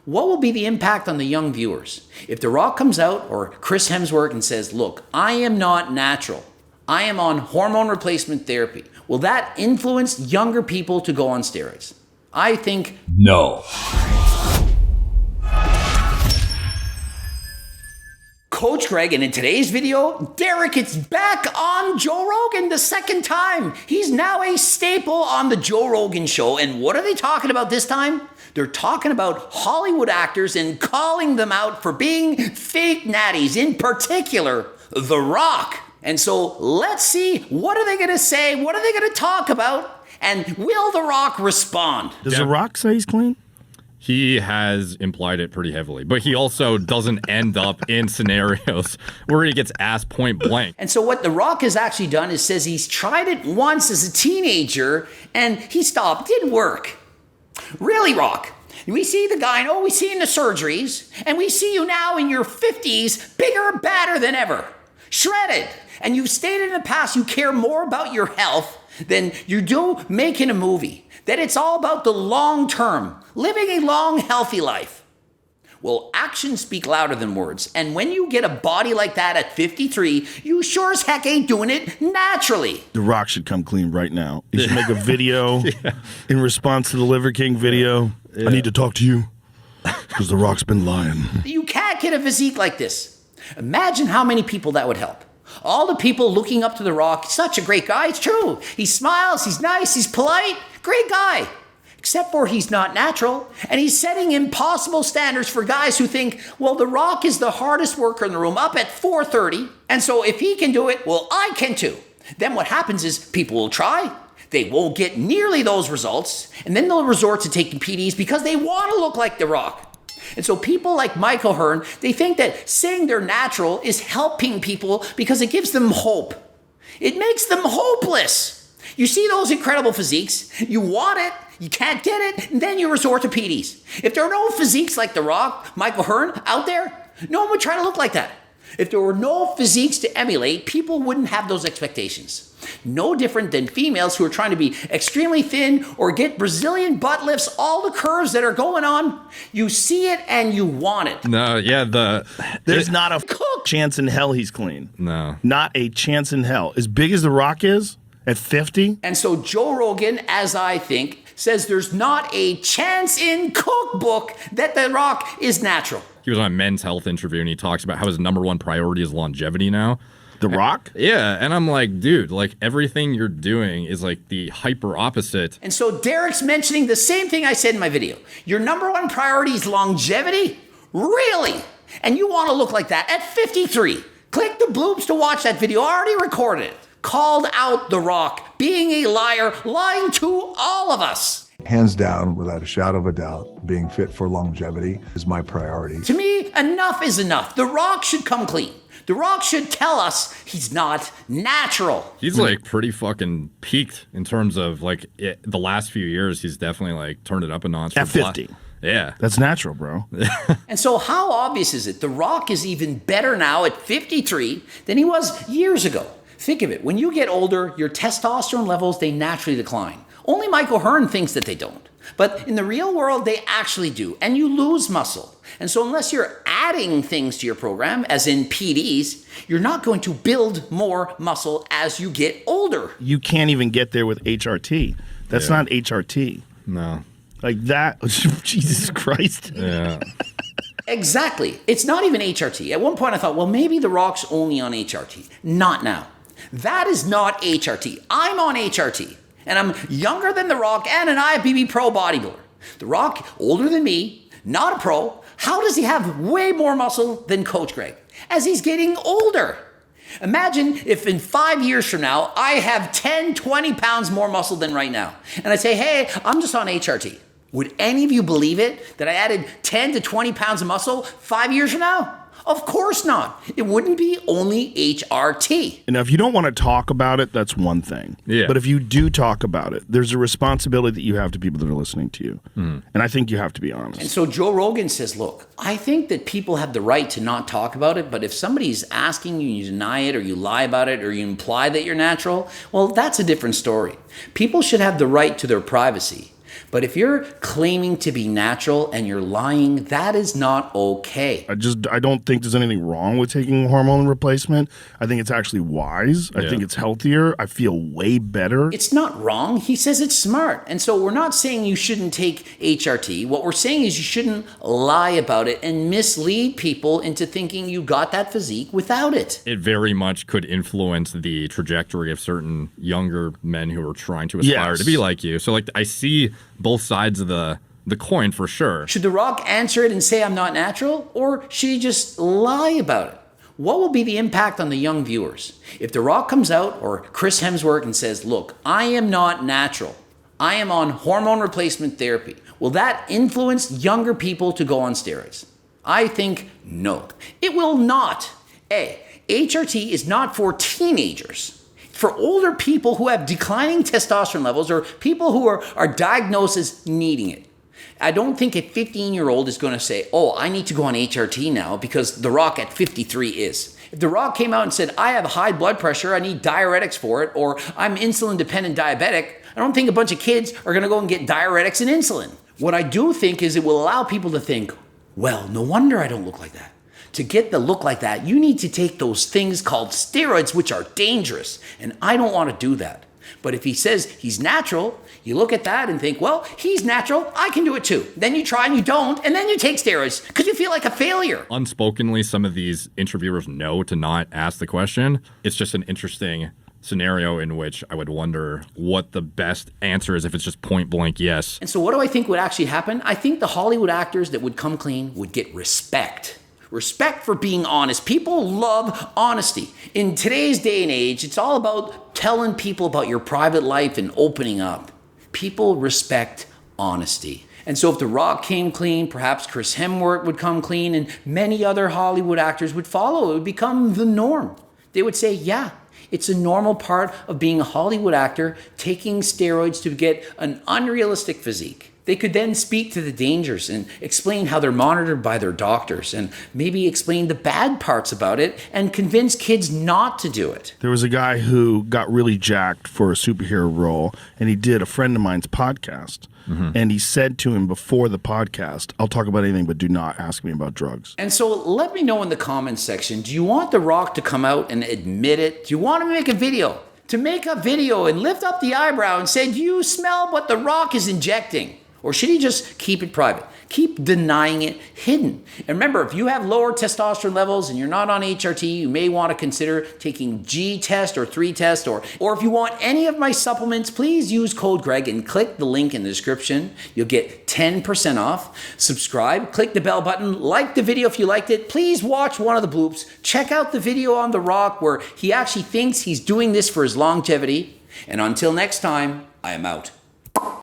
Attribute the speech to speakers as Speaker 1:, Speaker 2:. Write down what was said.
Speaker 1: What will be the impact on the young viewers? If The Rock comes out or Chris Hemsworth and says, look, I am not natural. I am on hormone replacement therapy. Will that influence younger people to go on steroids? I think no. Coach Greg, and in today's video, Derek is back on Joe Rogan the second time. He's now a staple on the Joe Rogan show. And what are they talking about this time? They're talking about Hollywood actors and calling them out for being fake natties, in particular, The Rock. And so let's see, what are they going to say? What are they going to talk about? And will The Rock respond?
Speaker 2: Does The Rock say he's clean?
Speaker 3: He has implied it pretty heavily, but he also doesn't end up in scenarios where he gets asked point blank.
Speaker 1: And so what The Rock has actually done is says he's tried it once as a teenager and he stopped. Didn't work. Really, Rock? We see the guy, we see in the surgeries, and we see you now in your 50s, bigger, badder than ever. Shredded. And you've stated in the past you care more about your health than you do making a movie. That it's all about the long term, living a long, healthy life. Well, actions speak louder than words. And when you get a body like that at 53, you sure as heck ain't doing it naturally.
Speaker 2: The Rock should come clean right now. He should make a video in response to the Liver King video. I need to talk to you because The Rock's been lying.
Speaker 1: You can't get a physique like this. Imagine how many people that would help. All the people looking up to The Rock, such a great guy. It's true. He smiles, he's nice, he's polite. Great guy. Except for he's not natural. And he's setting impossible standards for guys who think, well, The Rock is the hardest worker in the room, up at 4:30. And so if he can do it, well, I can too. Then what happens is people will try. They won't get nearly those results. And then they'll resort to taking PDs because they want to look like The Rock. And so people like Michael Hearn, they think that saying they're natural is helping people because it gives them hope. It makes them hopeless. You see those incredible physiques, you want it, you can't get it, and then you resort to PDs. If there are no physiques like The Rock, Michael Hearn out there, no one would try to look like that. If there were no physiques to emulate, people wouldn't have those expectations. No different than females who are trying to be extremely thin or get Brazilian butt lifts, all the curves that are going on. You see it and you want it.
Speaker 3: No, yeah,
Speaker 2: there's not a chance in hell he's clean.
Speaker 3: No.
Speaker 2: Not a chance in hell. As big as The Rock is, at 50?
Speaker 1: And so Joe Rogan, as I think, says there's not a chance in cookbook that The Rock is natural.
Speaker 3: He was on a Men's Health interview and he talks about how his #1 priority is longevity now.
Speaker 2: The Rock?
Speaker 3: Yeah, and I'm like, dude, like everything you're doing is like the hyper opposite.
Speaker 1: And so Derek's mentioning the same thing I said in my video. Your #1 priority is longevity? Really? And you want to look like that at 53? Click the bloopers to watch that video. I already recorded it. Called out The Rock, being a liar, lying to all of us.
Speaker 4: Hands down, without a shadow of a doubt, being fit for longevity is my priority.
Speaker 1: To me, enough is enough. The Rock should come clean. The Rock should tell us he's not natural.
Speaker 3: He's like pretty fucking peaked in terms of like the last few years. He's definitely like turned it up a notch.
Speaker 2: At 50.
Speaker 3: Yeah.
Speaker 2: That's natural, bro.
Speaker 1: And so how obvious is it? The Rock is even better now at 53 than he was years ago. Think of it. When you get older, your testosterone levels, they naturally decline. Only Michael Hearn thinks that they don't. But in the real world, they actually do. And you lose muscle. And so unless you're adding things to your program, as in PDs, you're not going to build more muscle as you get older.
Speaker 2: You can't even get there with HRT. That's not HRT.
Speaker 3: No.
Speaker 2: Like that. Jesus Christ.
Speaker 3: Yeah.
Speaker 1: Exactly. It's not even HRT. At one point I thought, well, maybe The Rock's only on HRT. Not now. That is not HRT. I'm on HRT. And I'm younger than The Rock and an IFBB pro bodybuilder. The Rock, older than me, not a pro. How does he have way more muscle than Coach Greg as he's getting older? Imagine if in 5 years from now, I have 10, 20 pounds more muscle than right now. And I say, hey, I'm just on HRT. Would any of you believe it that I added 10 to 20 pounds of muscle 5 years from now? Of course not. It wouldn't be only HRT.
Speaker 2: And if you don't want to talk about it, that's one thing.
Speaker 3: Yeah.
Speaker 2: But if you do talk about it, there's a responsibility that you have to people that are listening to you. And I think you have to be honest.
Speaker 1: And so Joe Rogan says, look, I think that people have the right to not talk about it, but if somebody's asking you, you deny it, or you lie about it, or you imply that you're natural, well, that's a different story. People should have the right to their privacy. But if you're claiming to be natural and you're lying, that is not okay.
Speaker 2: I don't think there's anything wrong with taking hormone replacement. I think it's actually wise. I think it's healthier. I feel way better.
Speaker 1: It's not wrong. He says it's smart. And so we're not saying you shouldn't take HRT. What we're saying is you shouldn't lie about it and mislead people into thinking you got that physique without it.
Speaker 3: It very much could influence the trajectory of certain younger men who are trying to aspire to be like you. So like I see both sides of the coin for sure.
Speaker 1: Should The Rock answer it and say I'm not natural, or should he just lie about it? What will be the impact on the young viewers? If The Rock comes out, or Chris Hemsworth, and says, look, I am not natural. I am on hormone replacement therapy. Will that influence younger people to go on steroids? I think no. It will not. HRT is not for teenagers. For older people who have declining testosterone levels or people who are diagnosed as needing it. I don't think a 15-year-old is going to say, oh, I need to go on HRT now because The Rock at 53 is. If The Rock came out and said, I have high blood pressure, I need diuretics for it, or I'm insulin-dependent diabetic, I don't think a bunch of kids are going to go and get diuretics and insulin. What I do think is it will allow people to think, well, no wonder I don't look like that. To get the look like that, you need to take those things called steroids, which are dangerous. And I don't want to do that. But if he says he's natural, you look at that and think, well, he's natural, I can do it too. Then you try and you don't, and then you take steroids because you feel like a failure.
Speaker 3: Unspokenly, some of these interviewers know to not ask the question. It's just an interesting scenario in which I would wonder what the best answer is if it's just point blank yes.
Speaker 1: And so what do I think would actually happen? I think the Hollywood actors that would come clean would get respect. Respect for being honest. People love honesty. In today's day and age, it's all about telling people about your private life and opening up. People respect honesty. And so if The Rock came clean, perhaps Chris Hemsworth would come clean, and many other Hollywood actors would follow. It would become the norm. They would say, yeah, it's a normal part of being a Hollywood actor, taking steroids to get an unrealistic physique. They could then speak to the dangers and explain how they're monitored by their doctors and maybe explain the bad parts about it and convince kids not to do it.
Speaker 2: There was a guy who got really jacked for a superhero role, and he did a friend of mine's podcast. And he said to him before the podcast, I'll talk about anything, but do not ask me about drugs.
Speaker 1: And so let me know in the comments section, do you want The Rock to come out and admit it? Do you want him to make a video? To make a video and lift up the eyebrow and say, do you smell what The Rock is injecting? Or should he just keep it private? Keep denying it hidden. And remember, if you have lower testosterone levels and you're not on HRT, you may want to consider taking G test or 3 test. Or if you want any of my supplements, please use code Greg and click the link in the description. You'll get 10% off. Subscribe, click the bell button, like the video if you liked it. Please watch one of the bloops. Check out the video on The Rock where he actually thinks he's doing this for his longevity. And until next time, I am out.